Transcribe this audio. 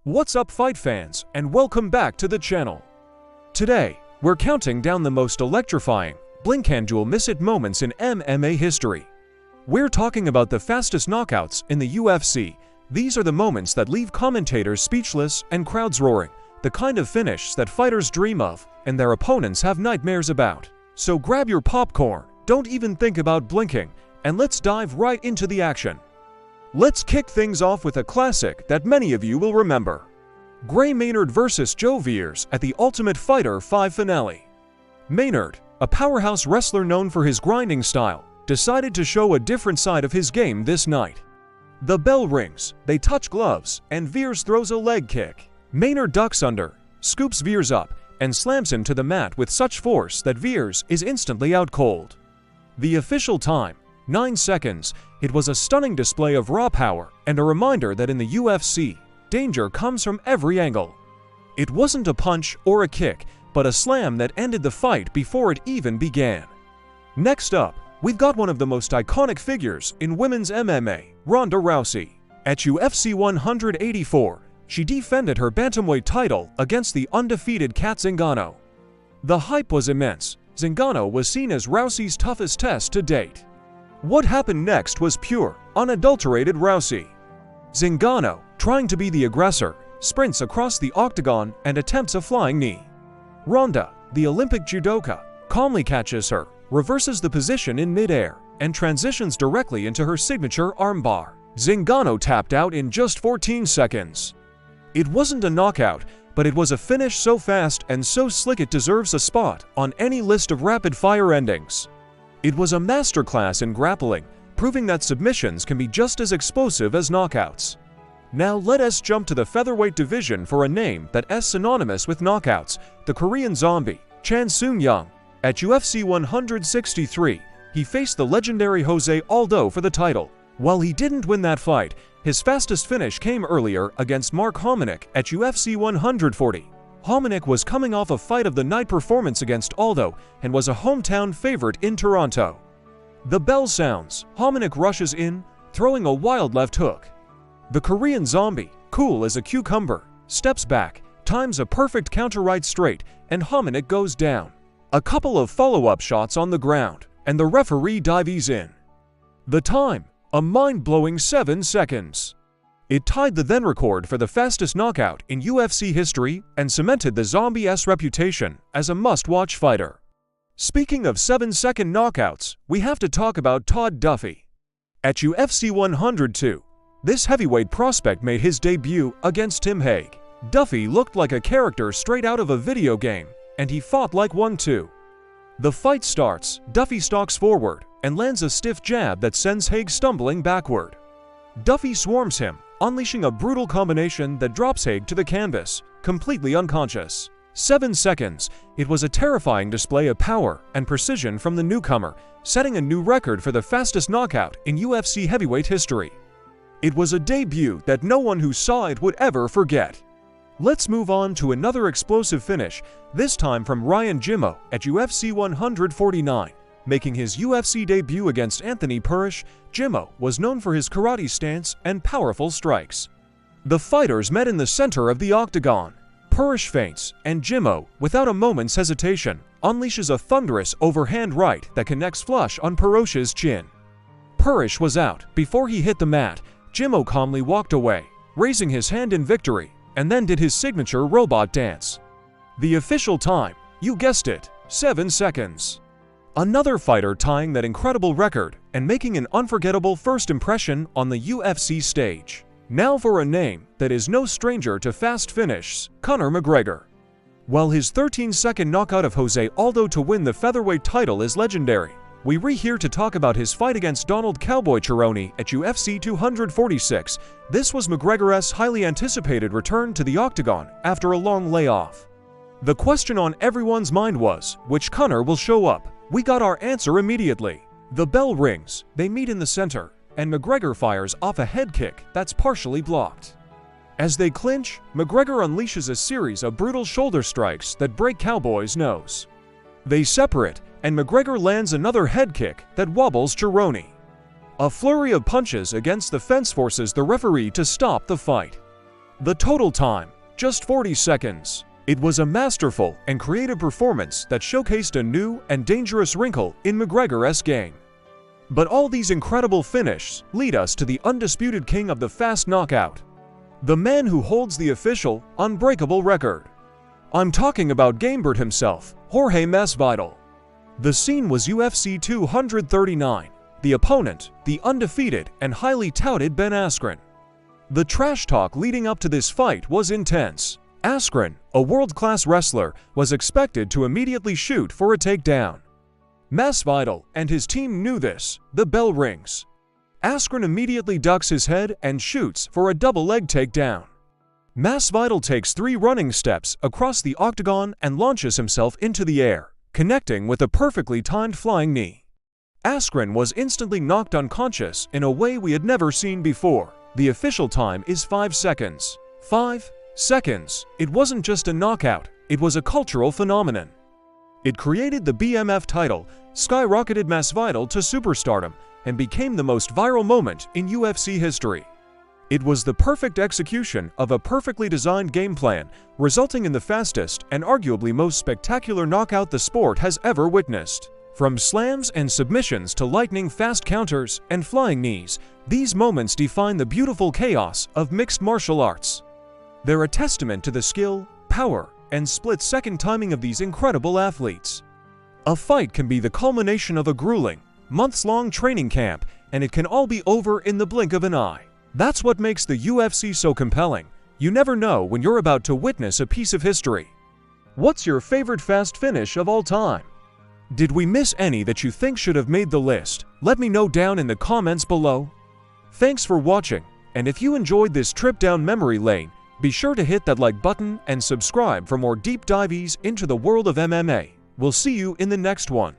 What's up, fight fans, and welcome back to the channel. Today, we're counting down the most electrifying, blink-and-you'll-miss-it moments in MMA history. We're talking about the fastest knockouts in the UFC. These are the moments that leave commentators speechless and crowds roaring, the kind of finish that fighters dream of and their opponents have nightmares about. So grab your popcorn, don't even think about blinking, and let's dive right into the action. Let's kick things off with a classic that many of you will remember. Gray Maynard vs. Joe Veers at the Ultimate Fighter 5 finale. Maynard, a powerhouse wrestler known for his grinding style, decided to show a different side of his game this night. The bell rings, they touch gloves, and Veers throws a leg kick. Maynard ducks under, scoops Veers up, and slams him to the mat with such force that Veers is instantly out cold. The official time, 9 seconds. It was a stunning display of raw power and a reminder that in the UFC, danger comes from every angle. It wasn't a punch or a kick, but a slam that ended the fight before it even began. Next up, we've got one of the most iconic figures in women's MMA, Ronda Rousey. At UFC 184, she defended her bantamweight title against the undefeated Cat Zingano. The hype was immense. Zingano was seen as Rousey's toughest test to date. What happened next was pure, unadulterated Rousey. Zingano, trying to be the aggressor, sprints across the octagon and attempts a flying knee. Ronda, the Olympic judoka, calmly catches her, reverses the position in midair, and transitions directly into her signature armbar. Zingano tapped out in just 14 seconds. It wasn't a knockout, but it was a finish so fast and so slick it deserves a spot on any list of rapid-fire endings. It was a masterclass in grappling, proving that submissions can be just as explosive as knockouts. Now let us jump to the featherweight division for a name that is synonymous with knockouts, the Korean Zombie, Chan Sung-young. At UFC 163, he faced the legendary Jose Aldo for the title. While he didn't win that fight, his fastest finish came earlier against Mark Hominick at UFC 140. Hominick was coming off a fight of the night performance against Aldo and was a hometown favorite in Toronto. The bell sounds, Hominick rushes in, throwing a wild left hook. The Korean Zombie, cool as a cucumber, steps back, times a perfect counter right straight, and Hominick goes down. A couple of follow-up shots on the ground, and the referee dives in. The time, a mind-blowing 7 seconds. It tied the then record for the fastest knockout in UFC history and cemented the Zombie's reputation as a must-watch fighter. Speaking of 7-second knockouts, we have to talk about Todd Duffy. At UFC 102, this heavyweight prospect made his debut against Tim Hague. Duffy looked like a character straight out of a video game, and he fought like one too. The fight starts, Duffy stalks forward and lands a stiff jab that sends Hague stumbling backward. Duffy swarms him, unleashing a brutal combination that drops Hague to the canvas, completely unconscious. 7 seconds. It was a terrifying display of power and precision from the newcomer, setting a new record for the fastest knockout in UFC heavyweight history. It was a debut that no one who saw it would ever forget. Let's move on to another explosive finish, this time from Ryan Jimmo at UFC 149. Making his UFC debut against Anthony Purish, Jimmo was known for his karate stance and powerful strikes. The fighters met in the center of the octagon. Purish feints, and Jimmo, without a moment's hesitation, unleashes a thunderous overhand right that connects flush on Purish's chin. Purish was out before he hit the mat. Jimmo calmly walked away, raising his hand in victory, and then did his signature robot dance. The official time, you guessed it, 7 seconds. Another fighter tying that incredible record and making an unforgettable first impression on the UFC stage. Now for a name that is no stranger to fast finishes, Conor McGregor. While his 13-second knockout of Jose Aldo to win the featherweight title is legendary, we're here to talk about his fight against Donald Cowboy Cerrone at UFC 246. This was McGregor's highly anticipated return to the octagon after a long layoff. The question on everyone's mind was, which Conor will show up? We got our answer immediately. The bell rings, they meet in the center, and McGregor fires off a head kick that's partially blocked. As they clinch, McGregor unleashes a series of brutal shoulder strikes that break Cowboy's nose. They separate, and McGregor lands another head kick that wobbles Cerrone. A flurry of punches against the fence forces the referee to stop the fight. The total time, just 40 seconds. It was a masterful and creative performance that showcased a new and dangerous wrinkle in McGregor's game. But all these incredible finishes lead us to the undisputed king of the fast knockout, the man who holds the official, unbreakable record. I'm talking about Gamebird himself, Jorge Masvidal. The scene was UFC 239, the opponent, the undefeated and highly touted Ben Askren. The trash talk leading up to this fight was intense. Askren, a world-class wrestler, was expected to immediately shoot for a takedown. Masvidal and his team knew this. The bell rings. Askren immediately ducks his head and shoots for a double-leg takedown. Masvidal takes 3 running steps across the octagon and launches himself into the air, connecting with a perfectly timed flying knee. Askren was instantly knocked unconscious in a way we had never seen before. The official time is 5 seconds. 5 seconds. It wasn't just a knockout, it was a cultural phenomenon. It created the BMF title, skyrocketed Masvidal to superstardom, and became the most viral moment in UFC history. It was the perfect execution of a perfectly designed game plan, resulting in the fastest and arguably most spectacular knockout the sport has ever witnessed. From slams and submissions to lightning-fast counters and flying knees, these moments define the beautiful chaos of mixed martial arts. They're a testament to the skill, power, and split-second timing of these incredible athletes. A fight can be the culmination of a grueling, months-long training camp, and it can all be over in the blink of an eye. That's what makes the UFC so compelling. You never know when you're about to witness a piece of history. What's your favorite fast finish of all time? Did we miss any that you think should have made the list? Let me know down in the comments below. Thanks for watching, and if you enjoyed this trip down memory lane, be sure to hit that like button and subscribe for more deep dives into the world of MMA. We'll see you in the next one.